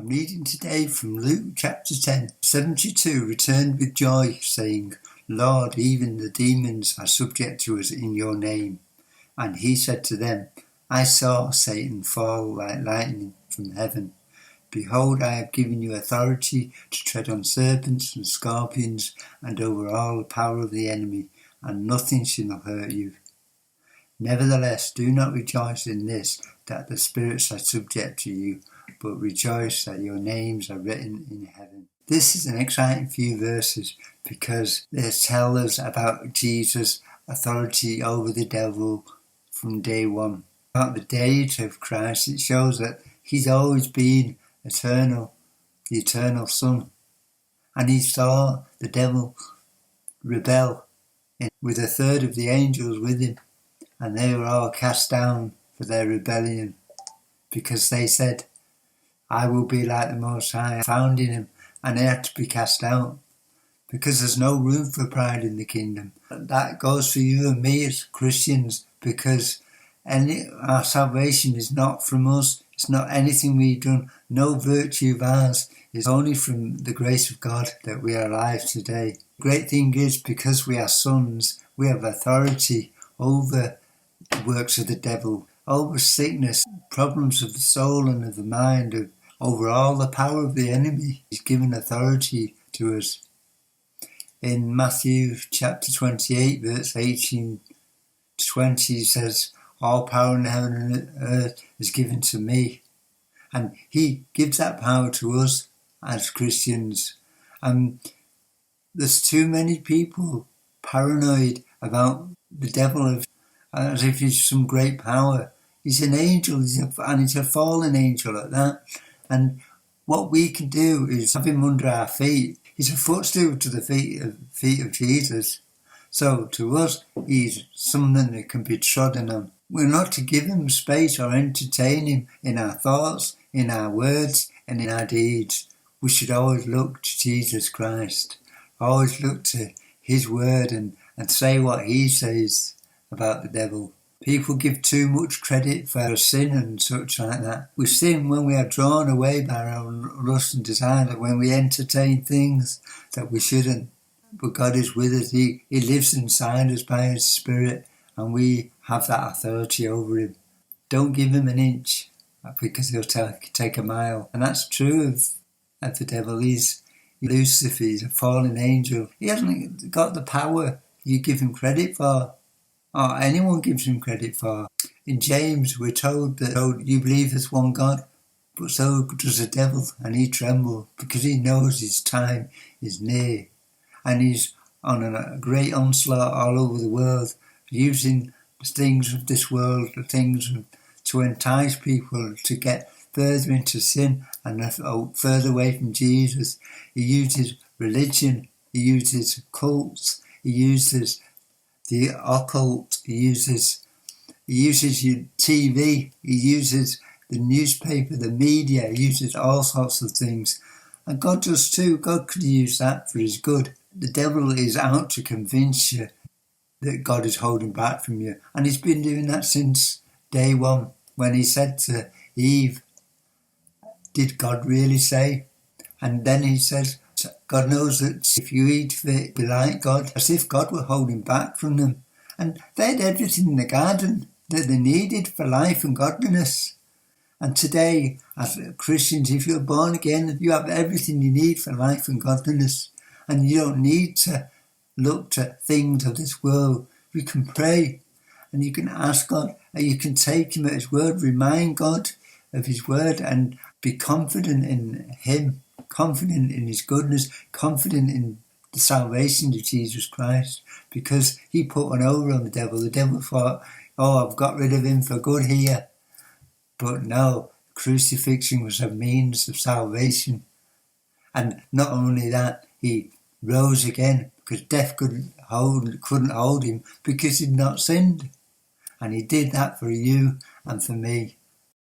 I'm reading today from Luke chapter 10. 72 returned with joy, saying, Lord, even the demons are subject to us in your name. And he said to them, I saw Satan fall like lightning from heaven. Behold, I have given you authority to tread on serpents and scorpions and over all the power of the enemy, and nothing shall hurt you. Nevertheless, do not rejoice in this, that the spirits are subject to you, but rejoice that your names are written in heaven. This is an exciting few verses because they tell us about Jesus' authority over the devil from day one. About the deity of Christ, it shows that he's always been eternal, the eternal Son. And he saw the devil rebel with a third of the angels with him, and they were all cast down for their rebellion because they said, I will be like the Most High, found in him, and they had to be cast out because there's no room for pride in the kingdom. That goes for you and me as Christians, because our salvation is not from us. It's not anything we've done. No virtue of ours. It's only from the grace of God that we are alive today. The great thing is, because we are sons, we have authority over the works of the devil, over sickness, problems of the soul and of the mind, over all the power of the enemy. He's given authority to us. In Matthew chapter 28, verse 18 to 20, he says, all power in heaven and earth is given to me. And he gives that power to us as Christians. And there's too many people paranoid about the devil as if he's some great power. He's an angel, and he's a fallen angel at that. And what we can do is have him under our feet. He's a footstool to the feet of Jesus. So to us, he's something that can be trodden on. We're not to give him space or entertain him in our thoughts, in our words, and in our deeds. We should always look to Jesus Christ. Always look to his word and say what he says about the devil. People give too much credit for sin and such like that. We sin when we are drawn away by our lust and desire, when we entertain things that we shouldn't. But God is with us. He lives inside us by his Spirit, and we have that authority over him. Don't give him an inch, because he'll take a mile. And that's true of the devil. He's Lucifer, he's a fallen angel. He hasn't got the power you give him credit for, or anyone gives him credit for. In James, we're told that you believe there's one God, but so does the devil, and he trembles because he knows his time is near. And he's on a great onslaught all over the world, using the things of this world, the things to entice people to get further into sin and further away from Jesus. He uses religion, he uses cults, he uses the occult, he uses your TV, he uses the newspaper, the media, he uses all sorts of things. And God does too. God could use that for his good. The devil is out to convince you that God is holding back from you. And he's been doing that since day one, when he said to Eve, did God really say? And then he says, God knows that if you eat of it, be like God, as if God were holding back from them. And they had everything in the garden that they needed for life and godliness. And today, as Christians, if you're born again, you have everything you need for life and godliness. And you don't need to look to things of this world. You can pray and you can ask God, and you can take him at his word, remind God of his word, and be confident in him, confident in his goodness, confident in the salvation of Jesus Christ, because he put one over on the devil. The devil thought, I've got rid of him for good here. But no, crucifixion was a means of salvation. And not only that, he rose again, because death couldn't hold him, because he'd not sinned. And he did that for you and for me.